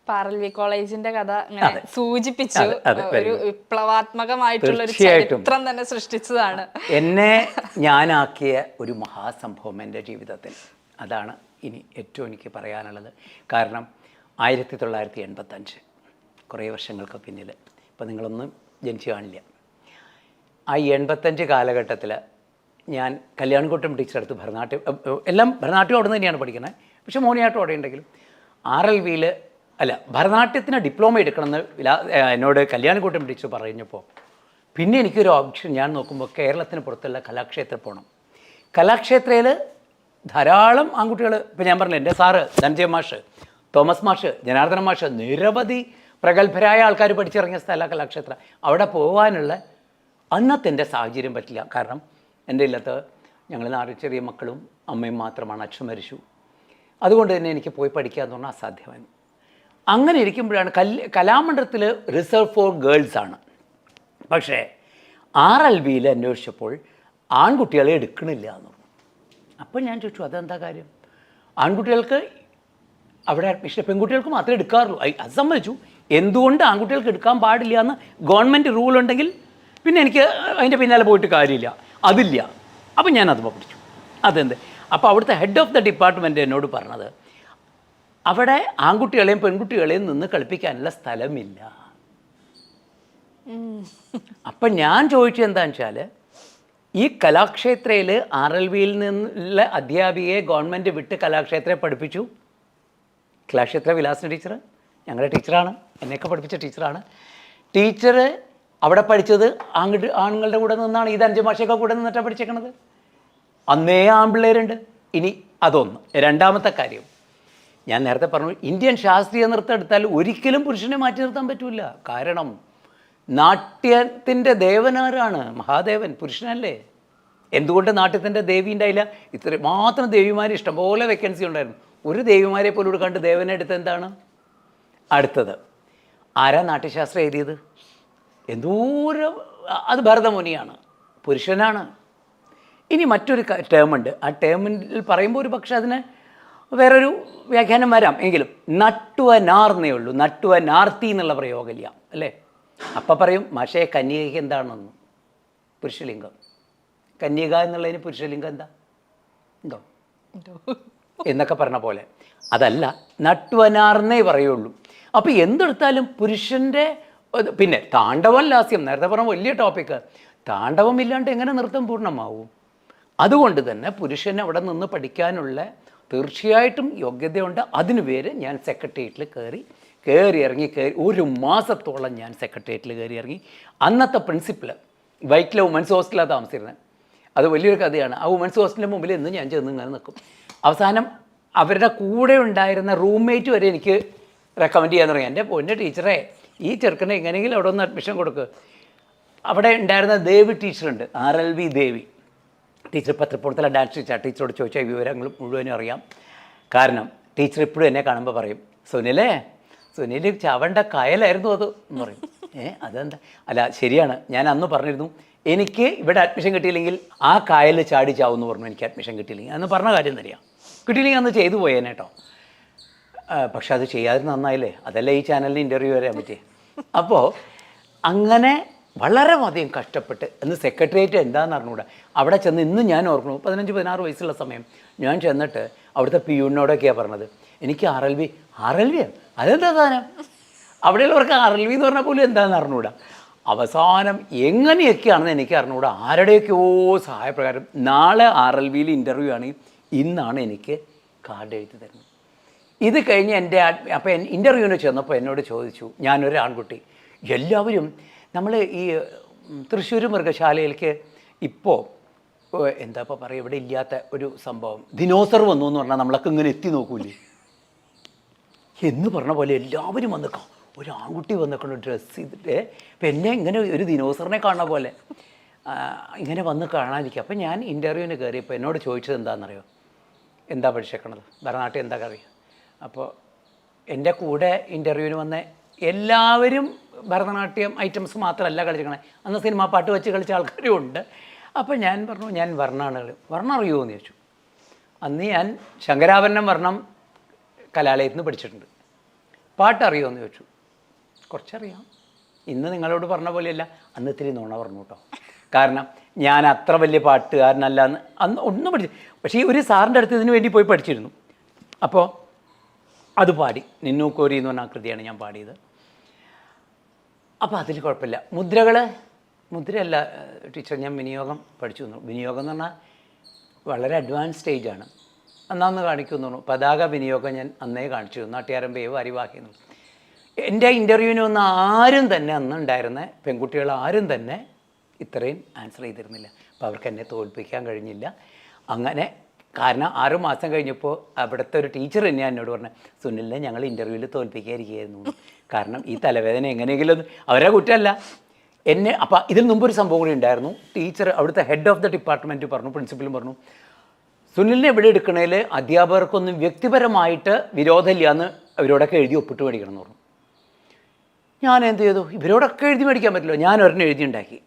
പാറൽവി കോളേജിന്റെ കഥ അങ്ങനെ സൂചിപ്പിച്ചു. ഒരു വിപ്ലവാത്മകമായിട്ടുള്ള ഒരു ചരിത്രം തന്നെ സൃഷ്ടിച്ചതാണ്. എന്നെ ഞാനാക്കിയ ഒരു മഹാസംഭവം എൻ്റെ ജീവിതത്തിൽ. അതാണ് ഇനി ഏറ്റവും എനിക്ക് പറയാനുള്ളത്. കാരണം 1985 കുറേ വർഷങ്ങൾക്ക് പിന്നിൽ, ഇപ്പം നിങ്ങളൊന്നും ജനിച്ചു കാണില്ല. ആ 85 കാലഘട്ടത്തിൽ ഞാൻ കല്യാൺകുട്ടം ടീച്ചർ അടുത്ത് ഭരതനാട്യം, എല്ലാം ഭരതനാട്യം അവിടെ നിന്ന് തന്നെയാണ് പഠിക്കുന്നത്. പക്ഷേ മോഹിനിയാട്ടം അവിടെ ഉണ്ടെങ്കിലും RLVയിൽ അല്ല, ഭരതനാട്യത്തിന് ഡിപ്ലോമ എടുക്കണമെന്ന് എന്നോട് കല്യാൺകുട്ടം ടീച്ചർ പറഞ്ഞപ്പോൾ പിന്നെ എനിക്കൊരു ഓപ്ഷൻ, ഞാൻ നോക്കുമ്പോൾ കേരളത്തിന് പുറത്തുള്ള കലാക്ഷേത്ര പോകണം. കലാക്ഷേത്രയിൽ ധാരാളം ആൺകുട്ടികൾ, ഇപ്പോൾ ഞാൻ പറഞ്ഞില്ല, എൻ്റെ സാറ് ധനഞ്ജയ മാഷ്, തോമസ് മാഷ്, ജനാർദ്ദന മാഷ്, നിരവധി പ്രഗത്ഭരായ ആൾക്കാർ പഠിച്ചിറങ്ങിയ സ്ഥല കലാക്ഷേത്ര. അവിടെ പോകാനുള്ള അന്നത്തെ എൻ്റെ സാഹചര്യം പറ്റില്ല. കാരണം എൻ്റെ ഇല്ലത്ത് ഞങ്ങൾ 4 ചെറിയ മക്കളും അമ്മയും മാത്രമാണ്. അച്ഛൻ മരിച്ചു. അതുകൊണ്ട് തന്നെ എനിക്ക് പോയി പഠിക്കുക എന്ന് പറഞ്ഞാൽ അസാധ്യമാണ്. അങ്ങനെ ഇരിക്കുമ്പോഴാണ് കലാമണ്ഡലത്തിൽ റിസർവ് ഫോർ ഗേൾസ് ആണ്. പക്ഷേ RLVയിൽ അന്വേഷിച്ചപ്പോൾ ആൺകുട്ടികളെ എടുക്കണില്ല എന്ന് പറഞ്ഞു. അപ്പോൾ ഞാൻ ചോദിച്ചു, അതെന്താ കാര്യം? ആൺകുട്ടികൾക്ക് അവിടെ അഡ്മിഷൻ, പെൺകുട്ടികൾക്ക് മാത്രമേ എടുക്കാറുള്ളൂ. അത് സമ്മതിച്ചു. എന്തുകൊണ്ട് ആൺകുട്ടികൾക്ക് എടുക്കാൻ പാടില്ല എന്ന് ഗവൺമെൻറ് റൂൾ ഉണ്ടെങ്കിൽ പിന്നെ എനിക്ക് അതിൻ്റെ പിന്നാലെ പോയിട്ട് കാര്യമില്ല. അതില്ല. അപ്പം ഞാൻ അത് പഠിച്ചു. അതെന്ത്? അപ്പോൾ അവിടുത്തെ ഹെഡ് ഓഫ് ദ ഡിപ്പാർട്ട്മെൻറ്റ് എന്നോട് പറഞ്ഞത്, അവിടെ ആൺകുട്ടികളെയും പെൺകുട്ടികളെയും നിന്ന് കളിപ്പിക്കാനുള്ള സ്ഥലമില്ല. അപ്പം ഞാൻ ചോദിച്ചത് എന്താണെന്ന് വെച്ചാൽ, ഈ കലാക്ഷേത്രയിൽ RLVയിൽ നിന്നുള്ള അധ്യാപികയെ ഗവൺമെൻറ് വിട്ട് കലാക്ഷേത്രയെ പഠിപ്പിച്ചു. കലാക്ഷേത്ര വിലാസിനി ടീച്ചർ ഞങ്ങളുടെ ടീച്ചറാണ്, എന്നെയൊക്കെ പഠിപ്പിച്ച ടീച്ചറാണ്. ടീച്ചർ അവിടെ പഠിച്ചത് ആണുങ്ങളുടെ കൂടെ നിന്നാണ്. ഈ ധനഞ്ജയ മാഷയൊക്കെ കൂടെ നിന്നിട്ടാണ് പഠിച്ചേക്കണത്. അന്നേ ആൺപിള്ളേരുണ്ട്. ഇനി അതൊന്ന്. രണ്ടാമത്തെ കാര്യം, ഞാൻ നേരത്തെ പറഞ്ഞു, ഇന്ത്യൻ ശാസ്ത്രീയ നൃത്തം എടുത്താൽ ഒരിക്കലും പുരുഷനെ മാറ്റി നിർത്താൻ പറ്റില്ല. കാരണം നാട്യത്തിൻ്റെ ദേവനാരാണ്? മഹാദേവൻ പുരുഷനല്ലേ? എന്തുകൊണ്ട് നാട്യത്തിൻ്റെ ദേവി ഉണ്ടായില്ല? ഇത്ര മാത്രം ദേവിമാർ ഇഷ്ടംപോലെ വേക്കൻസി ഉണ്ടായിരുന്നു. ഒരു ദേവിമാരെ പോലും കണ്ട് ദേവനെ എടുത്ത് എന്താണ്? അടുത്തത്, ആരാ നാട്യശാസ്ത്രം എഴുതിയത്? എന്തോരം, അത് ഭരതമുനിയാണ്, പുരുഷനാണ്. ഇനി മറ്റൊരു ടേമുണ്ട്. ആ ടേമിൽ പറയുമ്പോൾ ഒരു പക്ഷേ അതിന് വേറൊരു വ്യാഖ്യാനം വരാം. എങ്കിലും നട്ടുവനാർന്നേ ഉള്ളൂ. നട്ടുവനാർത്തി എന്നുള്ള പ്രയോഗമില്ല അല്ലേ? അപ്പം പറയും, മാഷേ കന്യകയ്ക്ക് എന്താണെന്ന്? പുരുഷലിംഗം. കന്യക എന്നുള്ളതിന് പുരുഷലിംഗം എന്താ? എന്തോ എന്നൊക്കെ പറഞ്ഞ പോലെ അതല്ല, നട്ടുവനാർന്നേ പറയുള്ളൂ. അപ്പോൾ എന്തെടുത്താലും പുരുഷൻ്റെ, പിന്നെ താണ്ഡവം ലാസ്യം, നേരത്തെ പറഞ്ഞ വലിയ ടോപ്പിക്ക്. താണ്ഡവം ഇല്ലാണ്ട് എങ്ങനെ നൃത്തം പൂർണ്ണമാവും? അതുകൊണ്ട് തന്നെ പുരുഷന് അവിടെ നിന്ന് പഠിക്കാനുള്ള തീർച്ചയായിട്ടും യോഗ്യതയുണ്ട്. അതിന് പേര് ഞാൻ സെക്രട്ടേറിയറ്റിൽ കയറി ഇറങ്ങി 1 മാസത്തോളം ഞാൻ സെക്രട്ടേറിയറ്റിൽ കയറി ഇറങ്ങി. അന്നത്തെ പ്രിൻസിപ്പൽ വൈറ്റിലെ വുമൻസ് ഹോസ്റ്റലാണ് താമസിച്ചിരുന്നത്. അത് വലിയൊരു കഥയാണ്. ആ വുമൻസ് ഹോസ്റ്റലിൻ്റെ മുമ്പിൽ ഇന്ന് ഞാൻ ചെന്ന് ഇങ്ങനെ നിൽക്കും. അവസാനം അവരുടെ കൂടെ ഉണ്ടായിരുന്ന റൂംമേറ്റ് വരെ എനിക്ക് റെക്കമെൻഡ് ചെയ്യാൻ തുടങ്ങി. എൻ്റെ പൊന്നെ ടീച്ചറെ, ഈ ചെറുക്കനെ എങ്ങനെയെങ്കിലും അവിടെ ഒന്ന് അഡ്മിഷൻ കൊടുക്കുക. അവിടെ ഉണ്ടായിരുന്ന ദേവി ടീച്ചറുണ്ട്, RLV ദേവി ടീച്ചർ. പത്രപ്പുറത്തിലെ ഡാൻസ് ടീച്ചർ. ടീച്ചറോട് ചോദിച്ചാൽ വിവരങ്ങൾ മുഴുവനും അറിയാം. കാരണം ടീച്ചർ ഇപ്പോഴും എന്നെ കാണുമ്പോൾ പറയും, സുനിൽ ചവണ്ട കായലായിരുന്നു അത് എന്ന് പറയും. അതെന്താ? അല്ല, ശരിയാണ്. ഞാൻ അന്ന് പറഞ്ഞിരുന്നു, എനിക്ക് ഇവിടെ അഡ്മിഷൻ കിട്ടിയില്ലെങ്കിൽ ആ കായൽ ചാടി ചാവുമെന്ന് പറഞ്ഞു. എനിക്ക് അഡ്മിഷൻ കിട്ടിയില്ലെങ്കിൽ അന്ന് പറഞ്ഞ കാര്യം തന്നെയാണ്. കിട്ടിയില്ലെങ്കിൽ അന്ന് ചെയ്തു പോയേനെ കേട്ടോ. പക്ഷെ അത് ചെയ്യാതെ നന്നായില്ലേ? അതല്ലേ ഈ ചാനലിന് ഇൻ്റർവ്യൂ വരാൻ പറ്റിയേ. അപ്പോൾ അങ്ങനെ വളരെ അധികം കഷ്ടപ്പെട്ട് അന്ന് സെക്രട്ടേറിയറ്റ് എന്താണെന്ന് അറിഞ്ഞുകൂടാ. അവിടെ ചെന്ന് ഇന്ന് ഞാൻ ഓർക്കുന്നു, 15-16 വയസ്സുള്ള സമയം ഞാൻ ചെന്നിട്ട് അവിടുത്തെ പിയൂണിനോടൊക്കെയാണ് പറഞ്ഞത്, എനിക്ക് RLV അതെന്താ സാധനം? അവിടെയുള്ളവർക്ക് RLV എന്ന് പറഞ്ഞാൽ പോലും എന്താണെന്ന് അറിഞ്ഞുകൂടാ. അവസാനം എങ്ങനെയൊക്കെയാണെന്ന് എനിക്ക് അറിഞ്ഞുകൂടാ. ആരുടെയൊക്കെയോ സഹായപ്രകാരം നാളെ RLVയിൽ ഇൻ്റർവ്യൂ ആണെങ്കിൽ ഇന്നാണ് എനിക്ക് കാർഡ് എഴുതി തരുന്നത്. ഇത് കഴിഞ്ഞ് എൻ്റെ അപ്പോൾ ഇൻ്റർവ്യൂവിന് ചെന്നപ്പോൾ എന്നോട് ചോദിച്ചു, ഞാനൊരു ആൺകുട്ടി, എല്ലാവരും നമ്മൾ ഈ തൃശ്ശൂർ മൃഗശാലയിലേക്ക് ഇപ്പോൾ എന്താ ഇപ്പോൾ പറയുക, ഇവിടെ ഇല്ലാത്ത ഒരു സംഭവം, ദിനോസർ വന്നു എന്ന് പറഞ്ഞാൽ നമ്മളൊക്കെ ഇങ്ങനെ എത്തി നോക്കൂലേ എന്ന് പറഞ്ഞ പോലെ എല്ലാവരും വന്നിക്കാം. ഒരു ആൺകുട്ടി വന്നിക്കണം ഡ്രസ്സ് ചെയ്തിട്ട്. അപ്പം എന്നെ ഇങ്ങനെ ഒരു ദിനോസറിനെ കാണുന്ന പോലെ ഇങ്ങനെ വന്ന് കാണാതിരിക്കുക. അപ്പം ഞാൻ ഇൻ്റർവ്യൂവിന് കയറിയപ്പോൾ എന്നോട് ചോദിച്ചത് എന്താണെന്നറിയോ? എന്താ പഠിച്ചേക്കണത്? ഭരതനാട്യം എന്താ അറിയുക? അപ്പോൾ എൻ്റെ കൂടെ ഇൻ്റർവ്യൂവിന് വന്ന എല്ലാവരും ഭരതനാട്യം ഐറ്റംസ് മാത്രമല്ല കളിച്ചിരിക്കണേ. അന്ന് സിനിമാ പാട്ട് വെച്ച് കളിച്ച ആൾക്കാരും ഉണ്ട്. അപ്പോൾ ഞാൻ പറഞ്ഞു, ഞാൻ വർണ്ണമാണ്. വർണ്ണം അറിയുമോ എന്ന് ചോദിച്ചു. അന്ന് ഞാൻ ശങ്കരാഭരണം വർണ്ണം കലാലയത്തിൽ നിന്ന് പഠിച്ചിട്ടുണ്ട്. പാട്ടറിയുമോ എന്ന് ചോദിച്ചു. കുറച്ചറിയാം. ഇന്ന് നിങ്ങളോട് പറഞ്ഞ പോലെയല്ല, അന്ന് ഇത്തിരി നുണ പറഞ്ഞു കേട്ടോ. കാരണം ഞാൻ അത്ര വലിയ പാട്ടുകാരനല്ല അന്ന് ഒന്നും പഠിച്ചു. പക്ഷേ ഈ ഒരു സാറിൻ്റെ അടുത്ത് ഇതിന് വേണ്ടി പോയി പഠിച്ചിരുന്നു. അപ്പോൾ അത് പാടി. നിന്നു കോരി എന്ന് പറഞ്ഞ കൃതിയാണ് ഞാൻ പാടിയത്. അപ്പോൾ അതിൽ കുഴപ്പമില്ല. മുദ്രയല്ല ടീച്ചർ, ഞാൻ വിനിയോഗം പഠിച്ചു തന്നു. വിനിയോഗം എന്ന് പറഞ്ഞാൽ വളരെ അഡ്വാൻസ് സ്റ്റേജാണ്. അന്നാന്ന് കാണിക്കുമെന്ന് പറഞ്ഞു. പതാക വിനിയോഗം ഞാൻ അന്നേ കാണിച്ചു തന്നു. നാട്യാരംഭയോ അരിവാഹിയെന്നു. എൻ്റെ ഇൻ്റർവ്യൂവിന് വന്ന ആരും തന്നെ, അന്നുണ്ടായിരുന്ന പെൺകുട്ടികൾ ആരും തന്നെ ഇത്രയും ആൻസർ ചെയ്തിരുന്നില്ല. അപ്പോൾ അവർക്ക് എന്നെ തോൽപ്പിക്കാൻ കഴിഞ്ഞില്ല. അങ്ങനെ കാരണം 6 മാസം കഴിഞ്ഞപ്പോൾ അവിടുത്തെ ഒരു ടീച്ചർ തന്നെയാണ് എന്നോട് പറഞ്ഞത്, സുനിലിനെ ഞങ്ങൾ ഇൻ്റർവ്യൂവിൽ തോൽപ്പിക്കാതിരിക്കുകയായിരുന്നു. കാരണം ഈ തലവേദന എങ്ങനെയെങ്കിലും അവരെ കുറ്റമല്ല എന്നെ. അപ്പോൾ ഇതിന് മുമ്പൊരു സംഭവം കൂടി ഉണ്ടായിരുന്നു. ടീച്ചർ, അവിടുത്തെ ഹെഡ് ഓഫ് ദ ഡിപ്പാർട്ട്മെൻറ്റ് പറഞ്ഞു, പ്രിൻസിപ്പലും പറഞ്ഞു, സുനിലിനെ ഇവിടെ എടുക്കണേൽ അധ്യാപകർക്കൊന്നും വ്യക്തിപരമായിട്ട് വിരോധമില്ല എന്ന് അവരോടൊക്കെ എഴുതി ഒപ്പിട്ട് മേടിക്കണം എന്ന് പറഞ്ഞു. ഞാൻ എന്ത് ചെയ്തു? ഇവരോടൊക്കെ എഴുതി മേടിക്കാൻ പറ്റില്ല. ഞാൻ ഒരെണ്ണം എഴുതി ഉണ്ടാക്കി.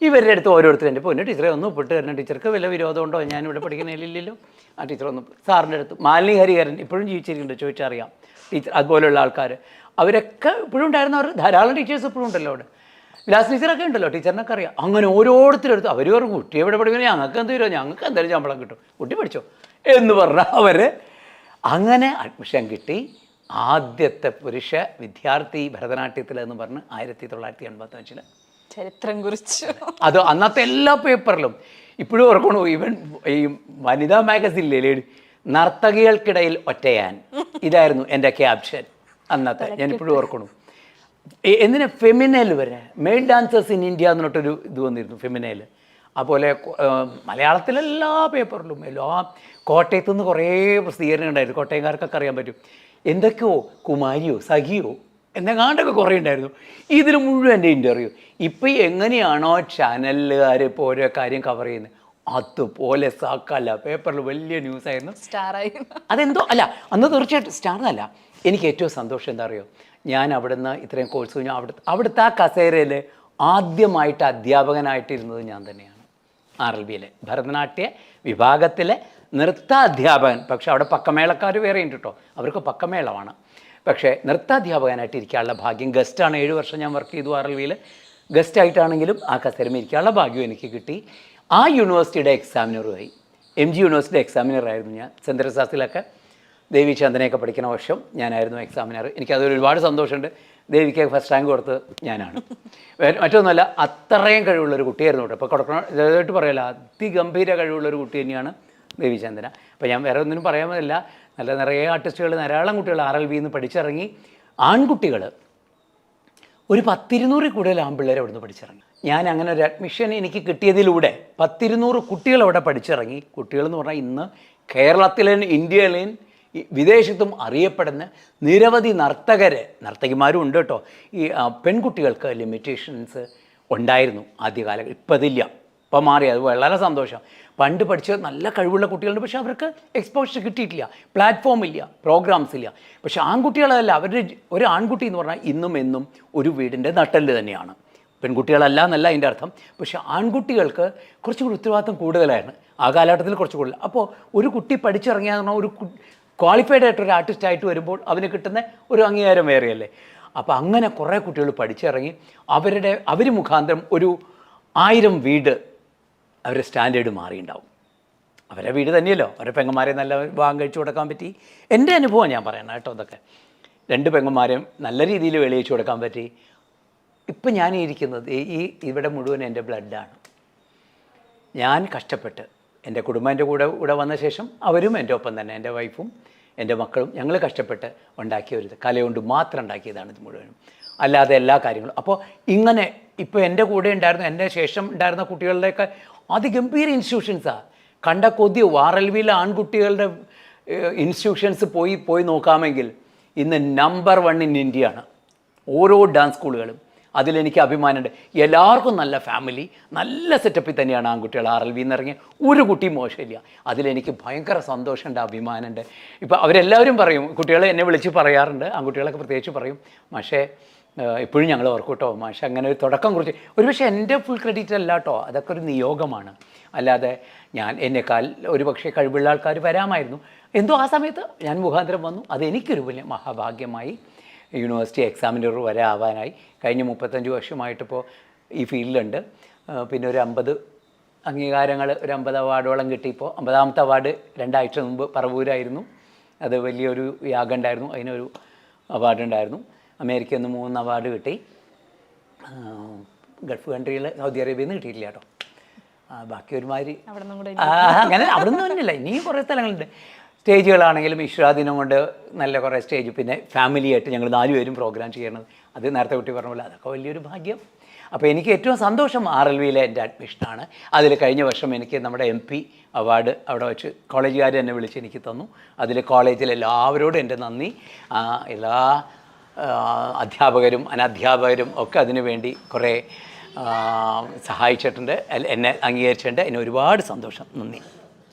ഇവരുടെ അടുത്ത് ഓരോരുത്തരും എൻ്റെ പൊന്നു ടീച്ചറെ ഒന്ന് ഒപ്പിട്ട് തരണം, ടീച്ചർക്ക് വല്ല വിരോധമുണ്ടോ, ഞാനിവിടെ പഠിക്കുന്നതിലില്ലല്ലോ. ആ ടീച്ചർ ഒന്ന് സാറിൻ്റെ അടുത്ത്. മാലിനി ഹരിഹരൻ ഇപ്പോഴും ജീവിച്ചിരിക്കുന്നുണ്ട്, ചോദിച്ചറിയാം. ടീച്ചർ അതുപോലെയുള്ള ആൾക്കാർ അവരൊക്കെ ഇപ്പോഴും ഉണ്ടായിരുന്നവർ ധാരാളം ടീച്ചേഴ്സ് ഇപ്പോഴും ഉണ്ടല്ലോ അവിടെ. വിലാസ് ടീച്ചറൊക്കെ ഉണ്ടല്ലോ, ടീച്ചറിനൊക്കെ അറിയാം. അങ്ങനെ ഓരോരുത്തരെടുത്ത് അവർ പറഞ്ഞു, കുട്ടി എവിടെ പഠിക്കുന്നത്, ഞങ്ങൾക്ക് എന്ത് തരുമോ, ഞങ്ങൾക്ക് എന്തായാലും ശമ്പളം കിട്ടും, കുട്ടി പഠിച്ചോ എന്ന് പറഞ്ഞാൽ അവർ അങ്ങനെ അഡ്മിഷൻ കിട്ടി. ആദ്യത്തെ പുരുഷ വിദ്യാർത്ഥി ഭരതനാട്യത്തിൽ എന്ന് പറഞ്ഞ് 1985 ചരിത്രം കുറിച്ചു. അത് അന്നത്തെ എല്ലാ പേപ്പറിലും ഇപ്പോഴും ഓർക്കണു. ഈവൻ ഈ വനിതാ മാഗസിനിലെ നർത്തകികൾക്കിടയിൽ ഒറ്റയാൻ, ഇതായിരുന്നു എൻ്റെ ക്യാപ്ഷൻ അന്നത്തെ. ഞാനിപ്പോഴും ഓർക്കണു. എന്തിനാ ഫെമിനൽ വരെ, മെയിൽ ഡാൻസേഴ്സ് ഇൻ ഇന്ത്യ എന്നിട്ടൊരു ഇത് വന്നിരുന്നു, ഫെമിനൽ. അതുപോലെ മലയാളത്തിലെല്ലാ പേപ്പറിലും കോട്ടയത്തു നിന്ന് കുറേ പ്രസിദ്ധീകരണം ഉണ്ടായിരുന്നു. കോട്ടയംകാർക്കൊക്കെ അറിയാൻ പറ്റും. എന്തൊക്കെയോ കുമാരിയോ സഖിയോ എന്നെങ്ങാണ്ടൊക്കെ കുറേ ഉണ്ടായിരുന്നു. ഇതിൽ മുഴുവൻ എൻ്റെ ഇൻ്റർവ്യൂ. ഇപ്പം എങ്ങനെയാണോ ചാനലുകാർ ഇപ്പോൾ ഓരോ കാര്യം കവർ ചെയ്യുന്നത്, അതുപോലെ സാക്കല്ല പേപ്പറിൽ വലിയ ന്യൂസായിരുന്നു. സ്റ്റാറായി. അതെന്തോ അല്ല, അന്ന് തീർച്ചയായിട്ടും സ്റ്റാറല്ല. എനിക്ക് ഏറ്റവും സന്തോഷം എന്താ അറിയോ, ഞാൻ അവിടുന്ന് ഇത്രയും കോഴ്സ് കഴിഞ്ഞാൽ അവിടുത്തെ ആ കസേരയിൽ ആദ്യമായിട്ട് അധ്യാപകനായിട്ടിരുന്നത് ഞാൻ തന്നെയാണ്. RLBയിലെ ഭരതനാട്യ വിഭാഗത്തിലെ നൃത്താധ്യാപകൻ. പക്ഷേ അവിടെ പക്കമേളക്കാർ വേറെ ഉണ്ട് കേട്ടോ, അവർക്ക് പക്കമേളമാണ്. പക്ഷേ നൃത്താധ്യാപകനായിട്ട് ഇരിക്കാനുള്ള ഭാഗ്യം, ഗസ്റ്റാണ് 7 വർഷം ഞാൻ വർക്ക് ചെയ്തു RLBയിൽ. ഗസ്റ്റായിട്ടാണെങ്കിലും ആ കസേരയിൽ ഇരിക്കാനുള്ള ഭാഗ്യം എനിക്ക് കിട്ടി. ആ യൂണിവേഴ്സിറ്റിയുടെ എക്സാമിനറുമായി, MG യൂണിവേഴ്സിറ്റി എക്സാമിനറായിരുന്നു ഞാൻ. സെൻറ്റ് തെരേസാസിലൊക്കെ ദേവി ചന്ദനയൊക്കെ പഠിക്കുന്ന വർഷം ഞാനായിരുന്നു എക്സാമിനർ. എനിക്കതൊരു ഒരുപാട് സന്തോഷമുണ്ട്. ദേവിക്ക് ഫസ്റ്റ് റാങ്ക് കൊടുത്ത് ഞാനാണ്. മറ്റൊന്നുമല്ല, അത്രയും കഴിവുള്ളൊരു കുട്ടിയായിരുന്നു കേട്ടോ. ഇപ്പോൾ കൊടുക്കണം ഇതായിട്ട് പറയല്ല, അതിഗംഭീര കഴിവുള്ളൊരു കുട്ടി തന്നെയാണ് ദേവി ചന്ദന. അപ്പോൾ ഞാൻ വേറെ ഒന്നിനും പറയാമല്ല, നല്ല നിറയെ ആർട്ടിസ്റ്റുകൾ, ധാരാളം കുട്ടികൾ RLBയിൽ നിന്ന് പഠിച്ചിറങ്ങി. ആൺകുട്ടികൾ ഒരു 10-200 കൂടുതൽ ആൺപിള്ളേർ അവിടെ നിന്ന് പഠിച്ചിറങ്ങി. ഞാൻ അങ്ങനെ ഒരു അഡ്മിഷൻ എനിക്ക് കിട്ടിയതിലൂടെ 10-200 കുട്ടികൾ അവിടെ പഠിച്ചിറങ്ങി. കുട്ടികളെന്ന് പറഞ്ഞാൽ ഇന്ന് കേരളത്തിലും ഇന്ത്യയിലും വിദേശത്തും അറിയപ്പെടുന്ന നിരവധി നർത്തകിമാരും ഉണ്ട് കേട്ടോ. ഈ പെൺകുട്ടികൾക്ക് ലിമിറ്റേഷൻസ് ഉണ്ടായിരുന്നു ആദ്യകാലം, ഇപ്പം അതില്ല, ഇപ്പം മാറി. അത് വളരെ സന്തോഷം. പണ്ട് പഠിച്ച നല്ല കഴിവുള്ള കുട്ടികളുണ്ട്, പക്ഷേ അവർക്ക് എക്സ്പോഷർ കിട്ടിയിട്ടില്ല, പ്ലാറ്റ്ഫോം ഇല്ല, പ്രോഗ്രാംസ് ഇല്ല. പക്ഷേ ആൺകുട്ടികളല്ല, അവരുടെ ഒരു ആൺകുട്ടി എന്ന് പറഞ്ഞാൽ ഇന്നും എന്നും ഒരു വീടിൻ്റെ നട്ടെല്ല് തന്നെയാണ്. പെൺകുട്ടികളല്ല എന്നല്ല അതിൻ്റെ അർത്ഥം. പക്ഷേ ആൺകുട്ടികൾക്ക് കുറച്ചുകൂടി ഉത്തരവാദിത്വം കൂടുതലായിരുന്നു ആ കാലഘട്ടത്തിൽ, കുറച്ച് കൂടുതൽ. അപ്പോൾ ഒരു കുട്ടി പഠിച്ചിറങ്ങിയാന്ന് പറഞ്ഞാൽ ഒരു ക്വാളിഫൈഡ് ആയിട്ടൊരു ആർട്ടിസ്റ്റായിട്ട് വരുമ്പോൾ അവന് കിട്ടുന്ന ഒരു അംഗീകാരം വേറെയല്ലേ. അപ്പോൾ അങ്ങനെ കുറേ കുട്ടികൾ പഠിച്ചിറങ്ങി. അവർ മുഖാന്തരം ഒരു 1000 വീട് അവരുടെ സ്റ്റാൻഡേർഡ് മാറിയിട്ടുണ്ടാവും. അവരുടെ വീട് തന്നെയല്ലോ, അവരുടെ പെങ്ങന്മാരെ നല്ല വിവാഹം കഴിച്ചു കൊടുക്കാൻ പറ്റി. എൻ്റെ അനുഭവം ഞാൻ പറയണം കേട്ടോ. അതൊക്കെ 2 പെങ്ങന്മാരെയും നല്ല രീതിയിൽ വെളിയിച്ചു കൊടുക്കാൻ പറ്റി. ഇപ്പം ഞാൻ ഇരിക്കുന്നത് ഇവിടെ മുഴുവൻ എൻ്റെ ബ്ലഡാണ്. ഞാൻ കഷ്ടപ്പെട്ട്, എൻ്റെ കുടുംബം എൻ്റെ കൂടെ വന്ന ശേഷം അവരും എൻ്റെ ഒപ്പം തന്നെ, എൻ്റെ വൈഫും എൻ്റെ മക്കളും, ഞങ്ങൾ കഷ്ടപ്പെട്ട് ഉണ്ടാക്കിയ ഒരു കലകൊണ്ട് മാത്രം ഉണ്ടാക്കിയതാണ് ഇത് മുഴുവനും, അല്ലാതെ എല്ലാ കാര്യങ്ങളും. അപ്പോൾ ഇങ്ങനെ ഇപ്പോൾ എൻ്റെ കൂടെ ഉണ്ടായിരുന്ന, എൻ്റെ ശേഷം ഉണ്ടായിരുന്ന കുട്ടികളുടെയൊക്കെ അതിഗംഭീര ഇൻസ്റ്റിറ്റ്യൂഷൻസാണ്. കണ്ട കൊതി. RLBയിലെ ആൺകുട്ടികളുടെ ഇൻസ്റ്റിറ്റ്യൂഷൻസ് പോയി നോക്കാമെങ്കിൽ ഇന്ന് നമ്പർ 1 ഇൻ ഇന്ത്യയാണ് ഓരോ ഡാൻസ് സ്കൂളുകളും. അതിലെനിക്ക് അഭിമാനമുണ്ട്. എല്ലാവർക്കും നല്ല ഫാമിലി, നല്ല സെറ്റപ്പിൽ തന്നെയാണ് ആൺകുട്ടികൾ RLBയിൽ നിന്ന് ഇറങ്ങിയ ഒരു കുട്ടിയും മോശമില്ല. അതിലെനിക്ക് ഭയങ്കര സന്തോഷമുണ്ട്, അഭിമാനമുണ്ട്. ഇപ്പോൾ അവരെല്ലാവരും പറയും, കുട്ടികളെ എന്നെ വിളിച്ച് പറയാറുണ്ട്, ആൺകുട്ടികളൊക്കെ പ്രത്യേകിച്ച് പറയും, പക്ഷേ ഇപ്പോഴും ഞങ്ങൾ ഓർക്കും കേട്ടോ, മാഷെ അങ്ങനെ ഒരു തുടക്കം കുറിച്ച്. ഒരുപക്ഷെ എൻ്റെ ഫുൾ ക്രെഡിറ്റ് അല്ല കേട്ടോ, അതൊക്കെ ഒരു നിയോഗമാണ്. അല്ലാതെ എന്നെക്കാൾ ഒരുപക്ഷെ കഴിവുള്ള ആൾക്കാർ വരാമായിരുന്നു. എന്തോ ആ സമയത്ത് ഞാൻ മുഖാന്തരം വന്നു. അതെനിക്കൊരു വലിയ മഹാഭാഗ്യമായി. യൂണിവേഴ്സിറ്റി എക്സാമിനർ വരെ ആവാനായി. കഴിഞ്ഞ 35 വർഷമായിട്ടിപ്പോൾ ഈ ഫീൽഡിലുണ്ട്. പിന്നെ ഒരു 50 അംഗീകാരങ്ങൾ, ഒരു 50 അവാർഡോളം കിട്ടിയപ്പോൾ 50ാമത്തെ അവാർഡ് 2 ആഴ്ച മുമ്പ് പറവൂരായിരുന്നു. അത് വലിയൊരു യാഗം ഉണ്ടായിരുന്നു, അതിനൊരു അവാർഡ് ഉണ്ടായിരുന്നു. അമേരിക്കയിൽ നിന്ന് 3 അവാർഡ് കിട്ടി. ഗൾഫ് കൺട്രിയിൽ സൗദി അറേബ്യയിൽ നിന്ന് കിട്ടിയിട്ടില്ല കേട്ടോ. ബാക്കി ഒരുമാതിരി അങ്ങനെ അവിടെ നിന്ന് തന്നെയല്ല, ഇനിയും കുറേ സ്ഥലങ്ങളുണ്ട്. സ്റ്റേജുകളാണെങ്കിലും ഇഷ്രാദിനം കൊണ്ട് നല്ല കുറേ സ്റ്റേജ്, പിന്നെ ഫാമിലിയായിട്ട് ഞങ്ങൾ 4 പേരും പ്രോഗ്രാം ചെയ്യണത്, അത് നേരത്തെ കുട്ടി പറഞ്ഞ പോലെ അതൊക്കെ വലിയൊരു ഭാഗ്യം. അപ്പോൾ എനിക്ക് ഏറ്റവും സന്തോഷം RLVയിലെ എൻ്റെ അഡ്മിഷനാണ്. അതിൽ കഴിഞ്ഞ വർഷം എനിക്ക് നമ്മുടെ MP അവാർഡ് അവിടെ വെച്ച് കോളേജുകാർ എന്നെ വിളിച്ച് എനിക്ക് തന്നു. അതിൽ കോളേജിൽ എല്ലാവരോടും എൻ്റെ നന്ദി. എല്ലാ അധ്യാപകരും അനധ്യാപകരും ഒക്കെ അതിനു വേണ്ടി കുറേ സഹായിച്ചിട്ടുണ്ട്, എന്നെ അംഗീകരിച്ചിട്ടുണ്ട്. അതിന് ഒരുപാട് സന്തോഷം, നന്ദി.